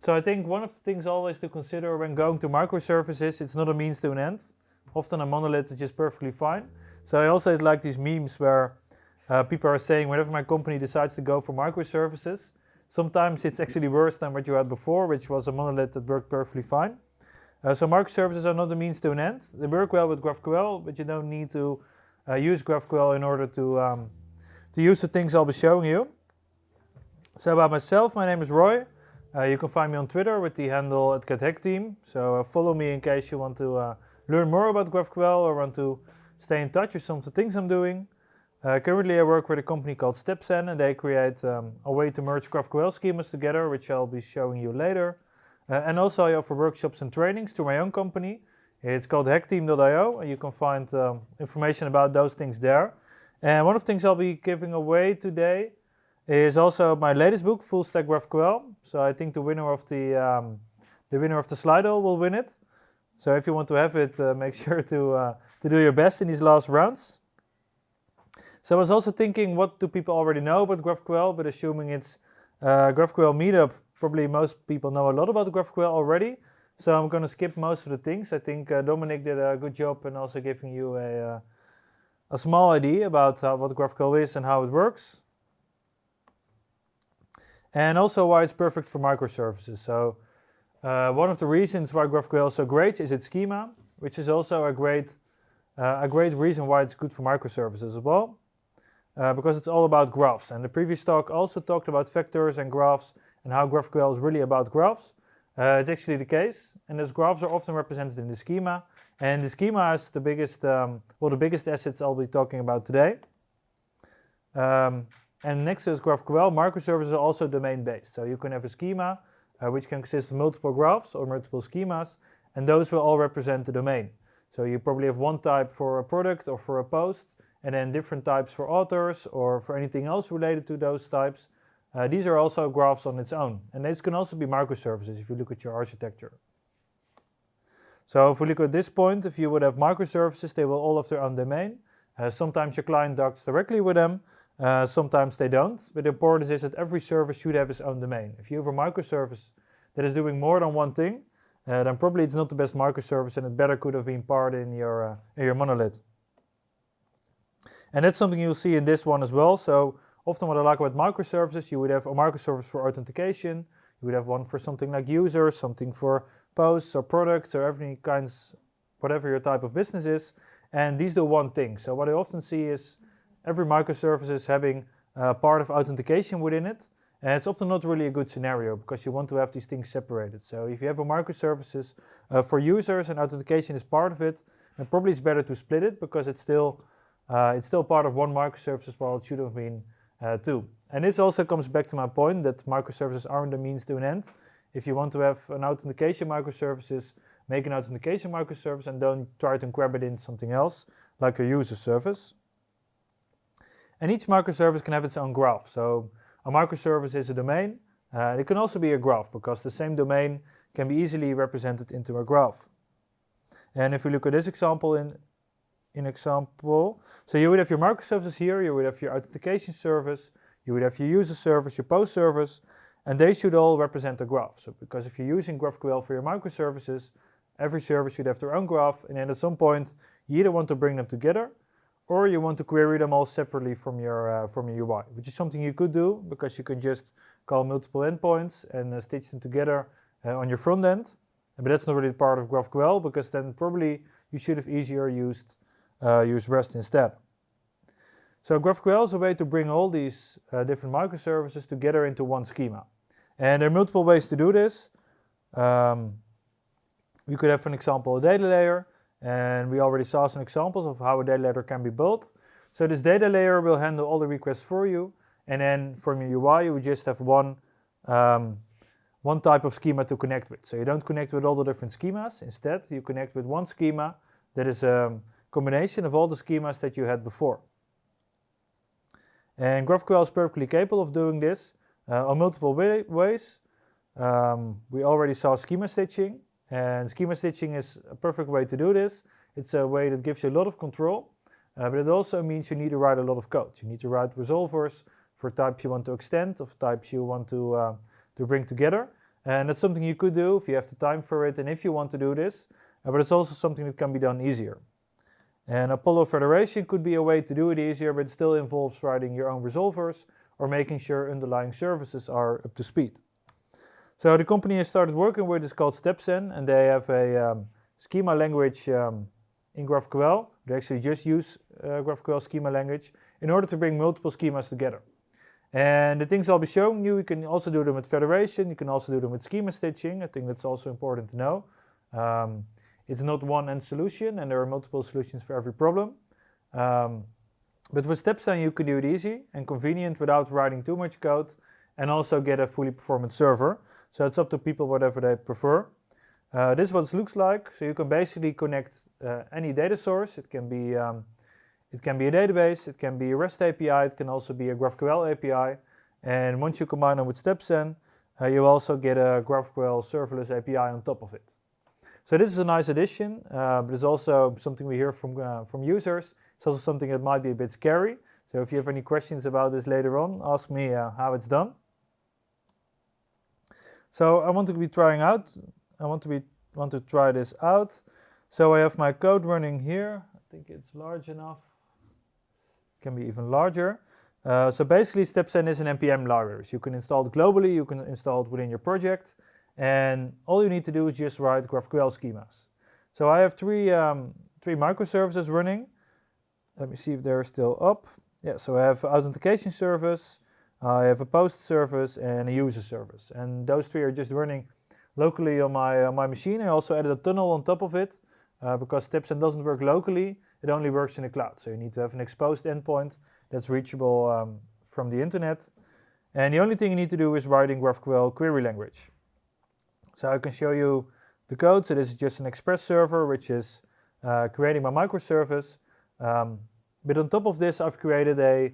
So I think one of the things always to consider when going to microservices, it's not a means to an end. Often a monolith is just perfectly fine. So I also like these memes where people are saying whenever my company decides to go for microservices, sometimes it's actually worse than what you had before, which was a monolith that worked perfectly fine. So microservices are not a means to an end. They work well with GraphQL, but you don't need to use GraphQL in order to use the things I'll be showing you. So about myself, my name is Roy. You can find me on Twitter with the handle @GetHackTeam. So follow me in case you want to learn more about GraphQL or want to stay in touch with some of the things I'm doing. Currently I work with a company called StepZen, and they create a way to merge GraphQL schemas together, which I'll be showing you later. And also I offer workshops and trainings to my own company. It's called hackteam.io, and you can find information about those things there. And one of the things I'll be giving away today is also my latest book, Fullstack GraphQL. So I think the winner of the Slido will win it. So if you want to have it, make sure to do your best in these last rounds. So I was also thinking, what do people already know about GraphQL? But assuming it's GraphQL Meetup, probably most people know a lot about GraphQL already. So I'm going to skip most of the things. I think Dominic did a good job in also giving you a small idea about what GraphQL is and how it works. And also why it's perfect for microservices. So one of the reasons why GraphQL is so great is its schema, which is also a great reason why it's good for microservices as well. Because it's all about graphs. And the previous talk also talked about vectors and graphs and how GraphQL is really about graphs. It's actually the case, and those graphs are often represented in the schema. And the schema is the biggest assets I'll be talking about today. And next to this GraphQL, microservices are also domain-based. So you can have a schema which can consist of multiple graphs or multiple schemas, and those will all represent the domain. So you probably have one type for a product or for a post, and then different types for authors or for anything else related to those types. These are also graphs on its own, and these can also be microservices if you look at your architecture. So if we look at this point, if you would have microservices, they will all have their own domain. Sometimes your client docks directly with them, sometimes they don't, but the important is that every service should have its own domain. If you have a microservice that is doing more than one thing, then probably it's not the best microservice, and it better could have been part in your monolith. And that's something you'll see in this one as well. So often what I like about microservices, you would have a microservice for authentication, you would have one for something like users, something for posts or products or whatever your type of business is, and these do one thing. So what I often see is every microservice is having part of authentication within it, and it's often not really a good scenario because you want to have these things separated. So if you have a microservices for users and authentication is part of it, then probably it's better to split it because it's still part of one microservice while it should have been two. And this also comes back to my point that microservices aren't a means to an end. If you want to have an authentication microservices, make an authentication microservice and don't try to grab it in something else, like your user service. And each microservice can have its own graph. So a microservice is a domain. It can also be a graph because the same domain can be easily represented into a graph. And if we look at this example so you would have your microservices here, you would have your authentication service, you would have your user service, your post service, and they should all represent a graph. So because if you're using GraphQL for your microservices, every service should have their own graph, and then at some point you either want to bring them together or you want to query them all separately from your UI, which is something you could do because you can just call multiple endpoints and stitch them together on your front end. But that's not really part of GraphQL because then probably you should have easier used REST instead. So GraphQL is a way to bring all these different microservices together into one schema. And there are multiple ways to do this. We could have, for example, a data layer, and we already saw some examples of how a data layer can be built. So this data layer will handle all the requests for you, and then from your UI you would just have one type of schema to connect with. So you don't connect with all the different schemas. Instead, you connect with one schema that is a combination of all the schemas that you had before. And GraphQL is perfectly capable of doing this on multiple ways. We already saw schema stitching, and schema stitching is a perfect way to do this. It's a way that gives you a lot of control, but it also means you need to write a lot of code. You need to write resolvers for types you want to extend, of types you want to bring together. And that's something you could do if you have the time for it and if you want to do this, but it's also something that can be done easier. And Apollo Federation could be a way to do it easier, but it still involves writing your own resolvers or making sure underlying services are up to speed. So the company I started working with is called StepZen, and they have a schema language in GraphQL. They actually just use GraphQL schema language in order to bring multiple schemas together. And the things I'll be showing you can also do them with Federation, you can also do them with schema stitching. I think that's also important to know. It's not one end solution, and there are multiple solutions for every problem. But with StepZen you can do it easy and convenient without writing too much code, and also get a fully performant server. So it's up to people whatever they prefer. This is what it looks like. So you can basically connect any data source. It can be a database, it can be a REST API, it can also be a GraphQL API. And once you combine them with StepZen, you also get a GraphQL Serverless API on top of it. So this is a nice addition, but it's also something we hear from users. It's also something that might be a bit scary. So if you have any questions about this later on, ask me how it's done. So I want to try this out. So I have my code running here. I think it's large enough. It can be even larger. So basically StepZen is an NPM library. So you can install it globally, you can install it within your project, and all you need to do is just write GraphQL schemas. So I have three microservices running. Let me see if they're still up. Yeah, so I have authentication service, I have a post service, and a user service. And those three are just running locally on my machine. I also added a tunnel on top of it because StepZen doesn't work locally, it only works in the cloud. So you need to have an exposed endpoint that's reachable from the internet. And the only thing you need to do is writing GraphQL query language. So I can show you the code. So this is just an Express server, which is creating my microservice. But on top of this, I've created a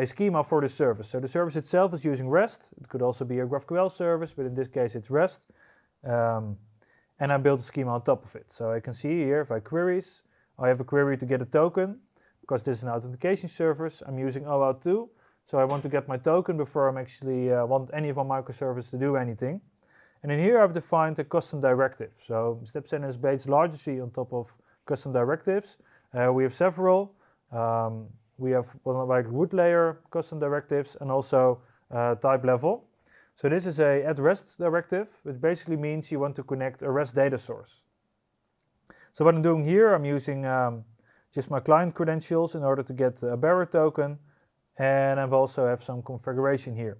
schema for the service. So the service itself is using REST. It could also be a GraphQL service, but in this case it's REST. And I built a schema on top of it. So I can see here, if I queries, I have a query to get a token. Because this is an authentication service, I'm using OAuth 2. So I want to get my token before I'm actually want any of my microservices to do anything. And in here I've defined a custom directive. So StepZen is based largely on top of custom directives. We have several. We have like root layer custom directives and also type level. So this is a add REST directive, which basically means you want to connect a REST data source. So what I'm doing here, I'm using just my client credentials in order to get a bearer token, and I've also have some configuration here.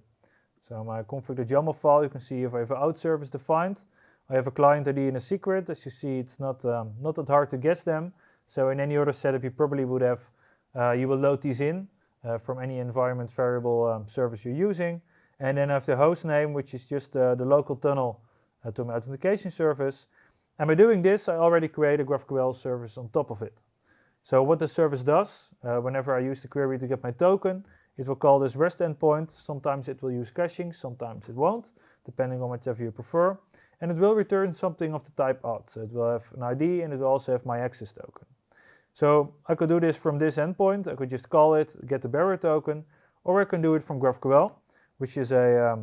So my config.yaml file, you can see if I have an out service defined. I have a client ID and a secret. As you see, it's not that hard to guess them. So in any other setup, you probably would have, you will load these in from any environment variable service you're using. And then I have the host name, which is just the local tunnel to my authentication service. And by doing this, I already create a GraphQL service on top of it. So what the service does, whenever I use the query to get my token, it will call this REST endpoint. Sometimes it will use caching, sometimes it won't, depending on whichever you prefer. And it will return something of the type auth. So it will have an ID and it will also have my access token. So I could do this from this endpoint. I could just call it, get the bearer token, or I can do it from GraphQL, which is a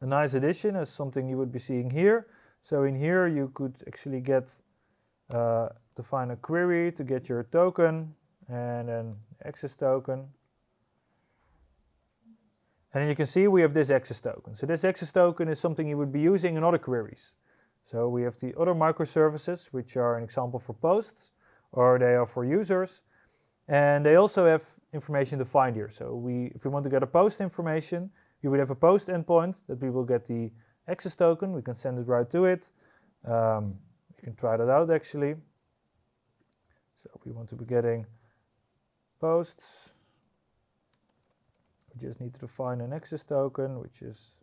nice addition, as something you would be seeing here. So in here you could actually get define a query to get your token and then access token. And then you can see we have this access token. So this access token is something you would be using in other queries. So we have the other microservices, which are an example for posts, or they are for users. And they also have information defined here. So if we want to get a post information, we would have a post endpoint that we will get the access token. We can send it right to it. You can try that out actually. So if we want to be getting posts, we just need to define an access token, which is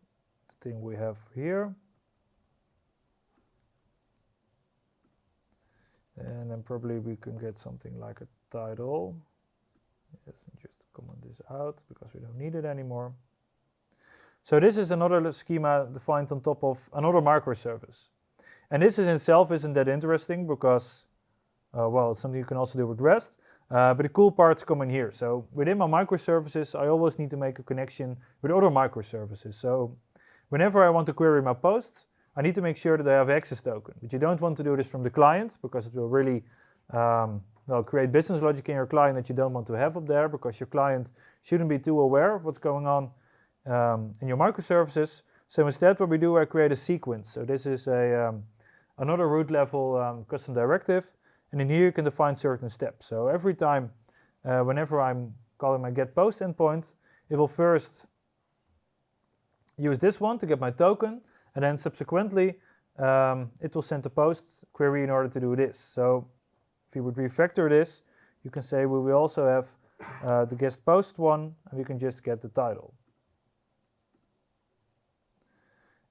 the thing we have here. And then probably we can get something like a title. Yes, and just comment this out because we don't need it anymore. So this is another schema defined on top of another microservice. And this in itself isn't that interesting because, well, it's something you can also do with REST. But the cool parts come in here. So within my microservices, I always need to make a connection with other microservices. So whenever I want to query my posts, I need to make sure that I have access token. But you don't want to do this from the client, because it will really create business logic in your client that you don't want to have up there, because your client shouldn't be too aware of what's going on in your microservices. So instead, what we do, I create a sequence. So this is another root level custom directive, and in here you can define certain steps. So every time, whenever I'm calling my get post endpoint, it will first use this one to get my token, and then subsequently it will send a post query in order to do this. So if you would refactor this, you can say we will also have the get post one, and we can just get the title.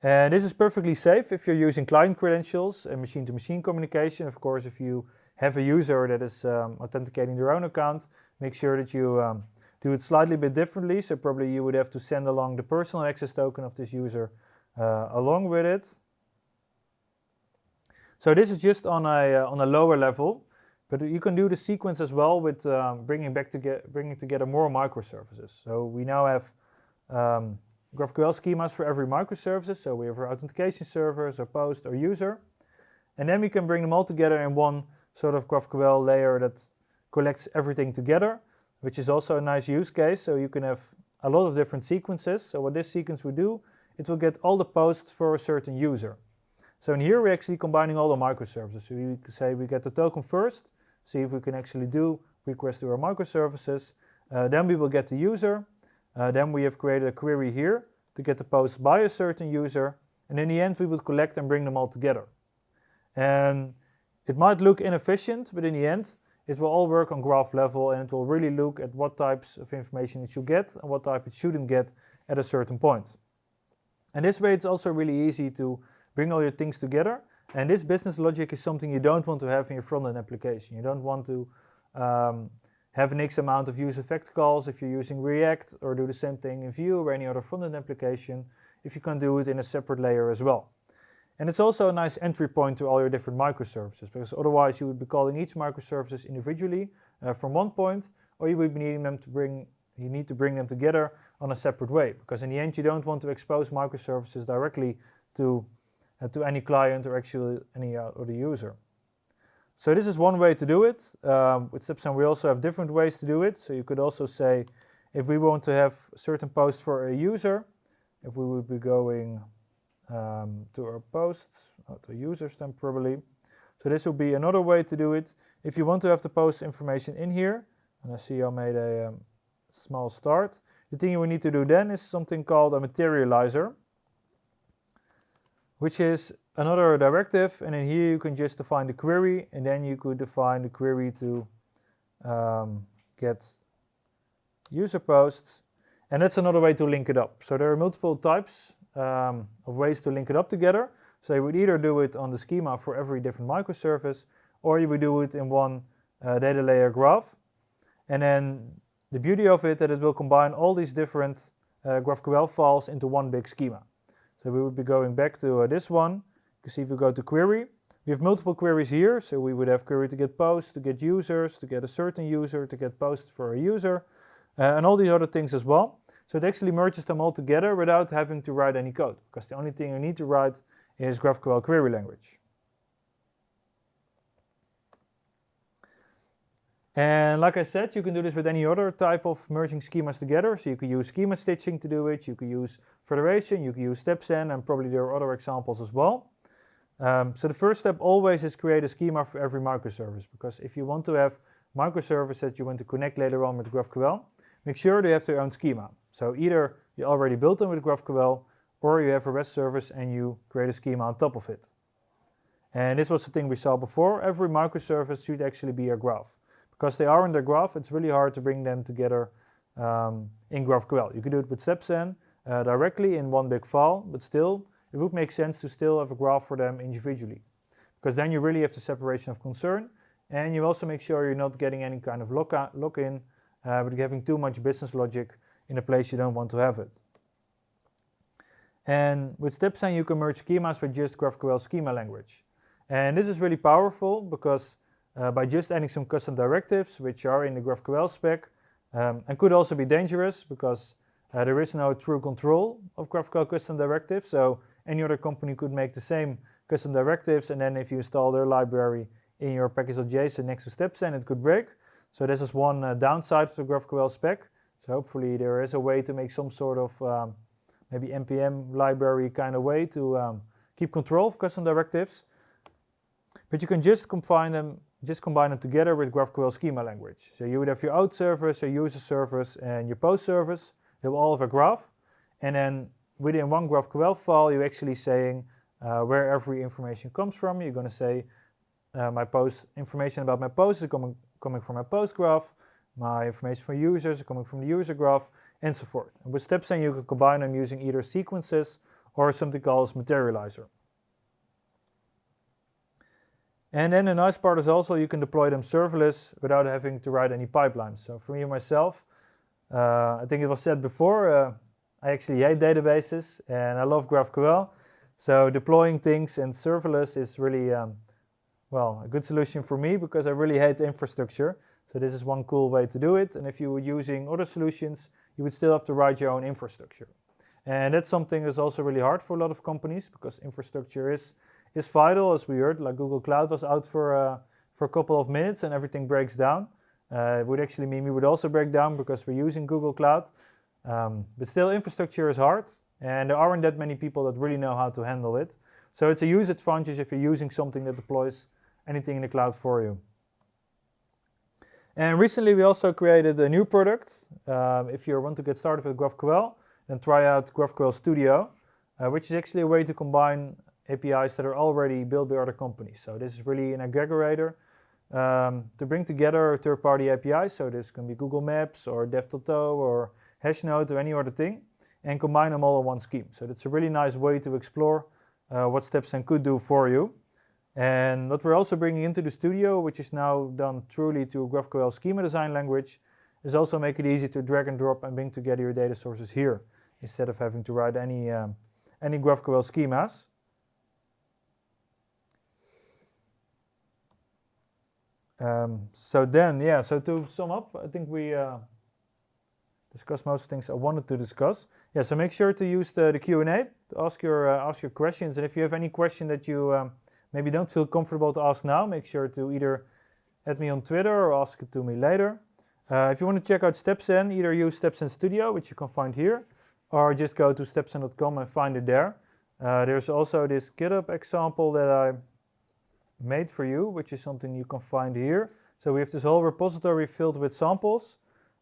And this is perfectly safe if you're using client credentials and machine-to-machine communication. Of course, if you have a user that is authenticating their own account, make sure that you do it slightly bit differently. So probably you would have to send along the personal access token of this user along with it. So this is just on a lower level, but you can do the sequence as well with bringing together more microservices. So we now have GraphQL schemas for every microservices. So we have our authentication servers, our post, our user, and then we can bring them all together in one sort of GraphQL layer that collects everything together, which is also a nice use case. So you can have a lot of different sequences. So what this sequence will do, it will get all the posts for a certain user. So in here we're actually combining all the microservices. So we can say we get the token first, see if we can actually do request to our microservices. Then we will get the user. Then we have created a query here to get the post by a certain user. And in the end, we would collect and bring them all together. And it might look inefficient, but in the end, it will all work on graph level, and it will really look at what types of information it should get and what type it shouldn't get at a certain point. And this way, it's also really easy to bring all your things together. And this business logic is something you don't want to have in your front-end application. You don't want to have an X amount of use effect calls if you're using React, or do the same thing in Vue or any other front-end application, if you can do it in a separate layer as well. And it's also a nice entry point to all your different microservices, because otherwise you would be calling each microservices individually from one point, or you would be needing them you need to bring them together on a separate way, because in the end you don't want to expose microservices directly to any client or actually any other user. So this is one way to do it. With StepZen we also have different ways to do it. So you could also say, if we want to have certain posts for a user, if we would be going to our posts, to users then probably. So this would be another way to do it. If you want to have the post information in here, and I see I made a small start, the thing you will need to do then is something called a materializer, which is another directive, and in here you can just define the query, and then you could define the query to get user posts, and that's another way to link it up. So there are multiple types of ways to link it up together. So you would either do it on the schema for every different microservice, or you would do it in one data layer graph. And then the beauty of it, that it will combine all these different GraphQL files into one big schema. So we would be going back to this one. You can see if we go to query, we have multiple queries here. So we would have query to get posts, to get users, to get a certain user, to get posts for a user, and all these other things as well. So it actually merges them all together without having to write any code, because the only thing you need to write is GraphQL query language. And like I said, you can do this with any other type of merging schemas together. So you can use schema stitching to do it, you can use federation, you can use StepZen, and probably there are other examples as well. So the first step always is create a schema for every microservice, because if you want to have microservices that you want to connect later on with GraphQL, make sure they have their own schema. So either you already built them with GraphQL, or you have a REST service and you create a schema on top of it. And this was the thing we saw before. Every microservice should actually be a graph. Because they are in their graph, it's really hard to bring them together in GraphQL. You can do it with StepZen directly in one big file, but still, it would make sense to still have a graph for them individually. Because then you really have the separation of concern, and you also make sure you're not getting any kind of lock-in, but you're having too much business logic in a place you don't want to have it. And with StepZen, you can merge schemas with just GraphQL schema language. And this is really powerful, because by just adding some custom directives, which are in the GraphQL spec, and could also be dangerous, because there is no true control of GraphQL custom directives, so any other company could make the same custom directives, and then if you install their library in your package.json next to StepZen, it could break. So this is one downside of the GraphQL spec. So hopefully there is a way to make some sort of maybe NPM library kind of way to keep control of custom directives. But you can just combine them together with GraphQL Schema language. So you would have your out service, your user service, and your post service. They will all have a graph. And then within one GraphQL file, you're actually saying where every information comes from. You're going to say my post information about my post is coming from my post graph. My information for users is coming from the user graph, and so forth. And with StepZen, you can combine them using either sequences or something called materializer. And then the nice part is also you can deploy them serverless without having to write any pipelines. So for me myself, I think it was said before, I actually hate databases and I love GraphQL. So deploying things in serverless is really, well, a good solution for me because I really hate infrastructure. So this is one cool way to do it. And if you were using other solutions, you would still have to write your own infrastructure. And that's something that's also really hard for a lot of companies because infrastructure is vital, as we heard. Like Google Cloud was out for a couple of minutes and everything breaks down. It would actually mean we would also break down because we're using Google Cloud. But still, infrastructure is hard, and there aren't that many people that really know how to handle it. So it's a huge advantage if you're using something that deploys anything in the cloud for you. And recently we also created a new product. If you want to get started with GraphQL, then try out GraphQL Studio, which is actually a way to combine APIs that are already built by other companies. So this is really an aggregator to bring together third-party APIs. So this can be Google Maps or Dev.to or Hashnode or any other thing, and combine them all in one scheme. So that's a really nice way to explore what StepZen could do for you. And what we're also bringing into the studio, which is now done truly to a GraphQL schema design language, is also make it easy to drag and drop and bring together your data sources here, instead of having to write any GraphQL schemas. So to sum up, I think we discussed most things I wanted to discuss. Yeah, so make sure to use the Q&A to ask your questions. And if you have any question that you maybe don't feel comfortable to ask now, make sure to either add me on Twitter or ask it to me later. If you want to check out StepZen, either use StepZen Studio, which you can find here, or just go to stepzen.com and find it there. There's also this GitHub example that I made for you, which is something you can find here. So we have this whole repository filled with samples,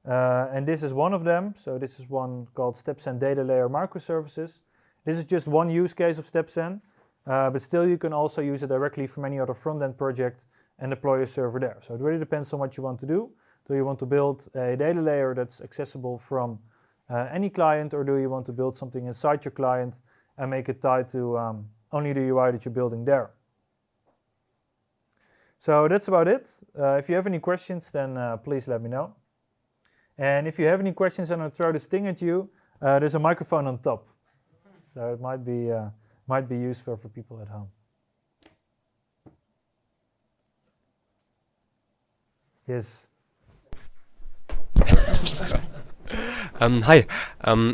and this is one of them. So this is one called StepZen Data Layer Microservices. This is just one use case of StepZen, but still you can also use it directly from any other front-end project and deploy a server there. So it really depends on what you want to do. Do you want to build a data layer that's accessible from any client, or do you want to build something inside your client and make it tied to only the UI that you're building there? So that's about it. If you have any questions, then please let me know. And if you have any questions and I throw this thing at you, there's a microphone on top. So it might be useful for people at home. Yes. Hi.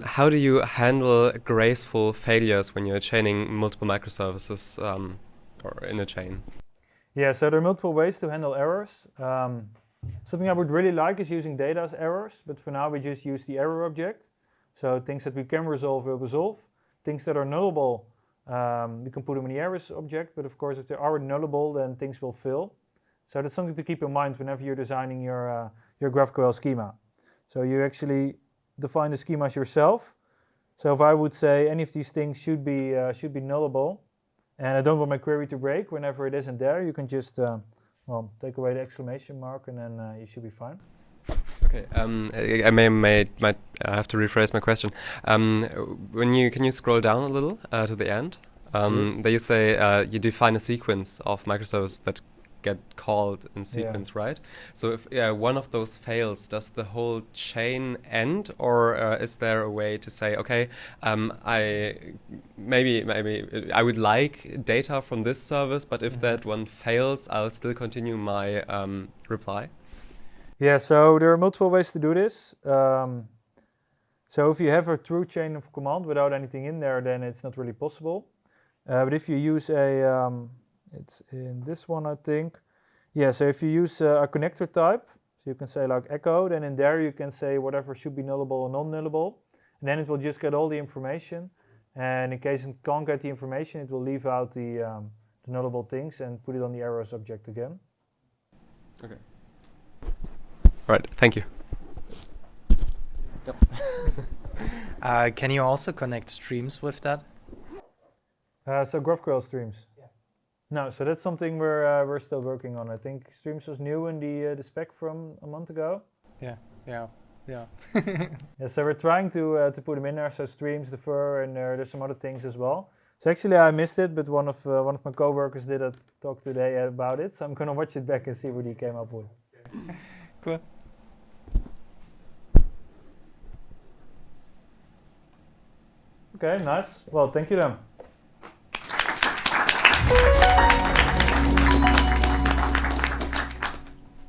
How do you handle graceful failures when you're chaining multiple microservices or in a chain? Yeah, so there are multiple ways to handle errors. Something I would really like is using data as errors, but for now we just use the error object. So things that we can resolve, we'll resolve. Things that are nullable, we can put them in the errors object, but of course if they are nullable, then things will fail. So that's something to keep in mind whenever you're designing your GraphQL schema. So you actually define the schemas yourself. So if I would say any of these things should be nullable, and I don't want my query to break whenever it isn't there, you can just take away the exclamation mark, and then you should be fine. Okay, I might have to rephrase my question. Can you scroll down a little to the end? Yes. There you say you define a sequence of microservices that get called in sequence, right? So if one of those fails, does the whole chain end, or is there a way to say, okay, maybe I would like data from this service, but if that one fails, I'll still continue my reply? Yeah, so there are multiple ways to do this. So if you have a true chain of command without anything in there, then it's not really possible. But if you use it's in this one, I think. Yeah, so if you use a connector type, so you can say like echo, then in there you can say whatever should be nullable or non-nullable. And then it will just get all the information. And in case it can't get the information, it will leave out the nullable things and put it on the error subject again. Okay. Right, thank you. Yep. Can you also connect streams with that? So GraphQL streams. Yeah. No, so that's something we're still working on. I think streams was new in the spec from a month ago. Yeah. Yeah, so we're trying to put them in there. So streams, defer, and there's some other things as well. So actually, I missed it, but one of my coworkers did a talk today about it. So I'm gonna watch it back and see what he came up with. Cool. Okay, nice. Well, thank you then.